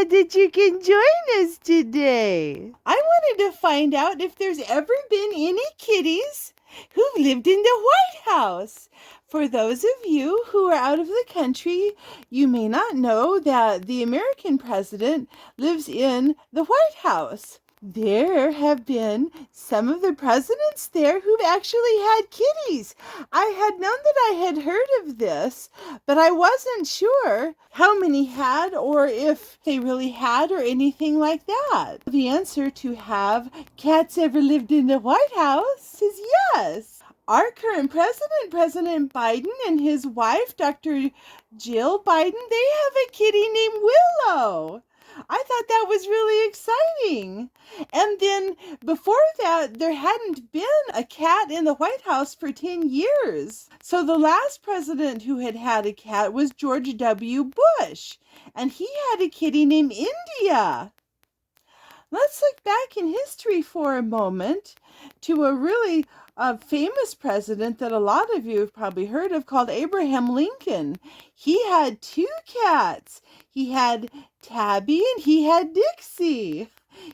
glad that you can join us today. I wanted to find out if there's ever been any kitties who've lived in the White House. For those of you who are out of the country, you may not know that the American president lives in the White House. There have been some of the presidents there who've actually had kitties. I had known that I had heard of this, but I wasn't sure how many had or if they really had or anything like that. The answer to have cats ever lived in the White House is yes. Our current president, President Biden, and his wife, Dr. Jill Biden, they have a kitty named Willow. I thought that was really exciting. And then before that, there hadn't been a cat in the White House for 10 years. So the last president who had a cat was George W. Bush, and he had a kitty named India. Let's look back in history for a moment to a really famous president that a lot of you have probably heard of called Abraham Lincoln. He had 2 cats. He had Tabby and he had Dixie.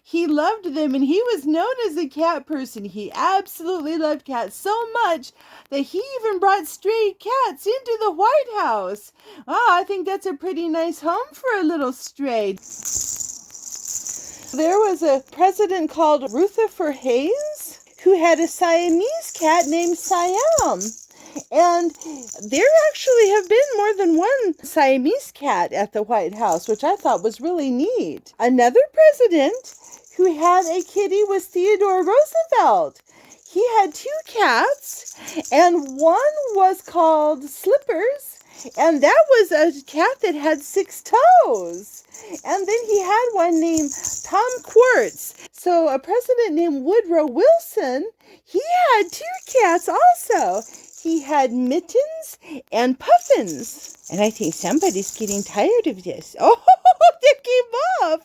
He loved them and he was known as a cat person. He absolutely loved cats so much that he even brought stray cats into the White House. Oh, I think that's a pretty nice home for a little stray. There was a president called Rutherford Hayes who had a Siamese cat named Siam. And there actually have been more than one Siamese cat at the White House, which I thought was really neat. Another president who had a kitty was Theodore Roosevelt. He had 2 cats, and one was called Slippers, and that was a cat that had 6 toes. And then he had one named Tom Quartz. So a president named Woodrow Wilson, he had 2 cats also. He had Mittens and Puffins. And I think somebody's getting tired of this. Oh, they came up.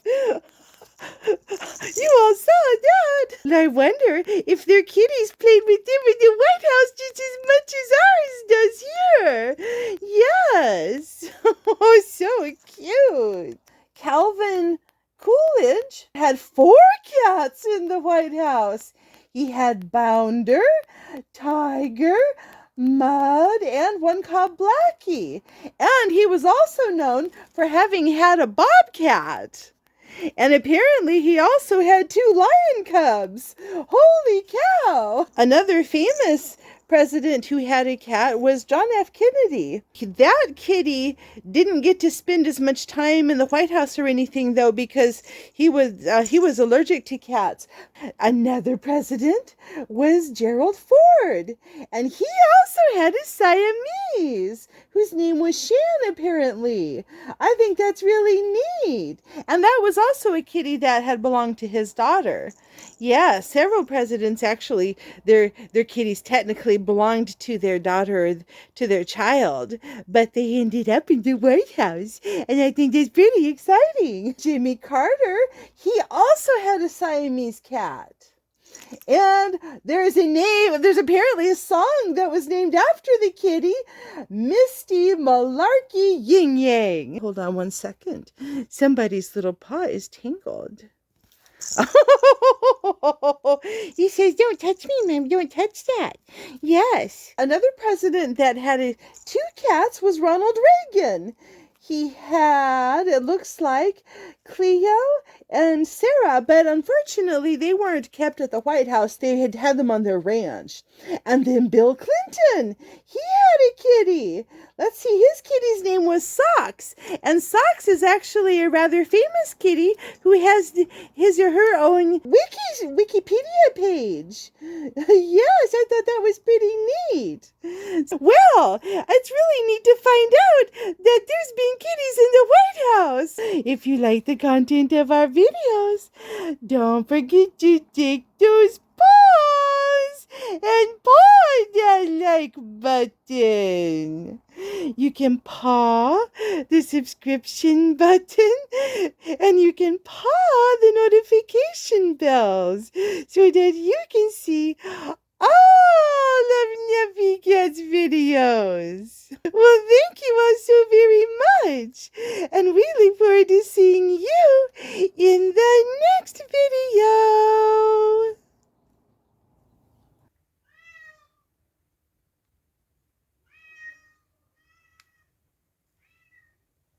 You all saw that. And I wonder if their kitties played with them in the White House just as much as ours does here. Yes. Oh, so cute. Calvin Coolidge had 4 cats in the White House. He had Bounder, Tiger, Mud, and one called Blackie. And he was also known for having had a bobcat. And apparently he also had 2 lion cubs. Holy cow! Another famous president who had a cat was John F. Kennedy. That kitty didn't get to spend as much time in the White House or anything, though, because he was allergic to cats. Another president was Gerald Ford, and he also had a Siamese whose name was Shan, apparently. I think that's really neat. And that was also a kitty that had belonged to his daughter. Yeah, several presidents actually, their kitties technically belonged to their daughter or to their child, but they ended up in the White House, and I think that's pretty exciting. Jimmy Carter, he also had a Siamese cat. And there's apparently a song that was named after the kitty, Misty Malarkey Yin Yang. Hold on one second. Somebody's little paw is tangled. Oh, he says, don't touch me, ma'am. Don't touch that. Yes. Another president that had 2 cats was Ronald Reagan. He had, it looks like, Cleo and Sarah, but unfortunately they weren't kept at the White House. They had them on their ranch. And then Bill Clinton, he had a kitty. Let's see, his kitty's name was Socks. And Socks is actually a rather famous kitty who has his or her own Wikipedia page. Yes, I thought that was pretty neat. Well, it's really neat to find out that there's been kitties in the White House. If you like the content of our videos, don't forget to take those paws and paw that like button. You can paw the subscription button and you can paw the notification bells so that you can see all of Neffy Cat's videos. Well, thank you all so very much, and we look forward to seeing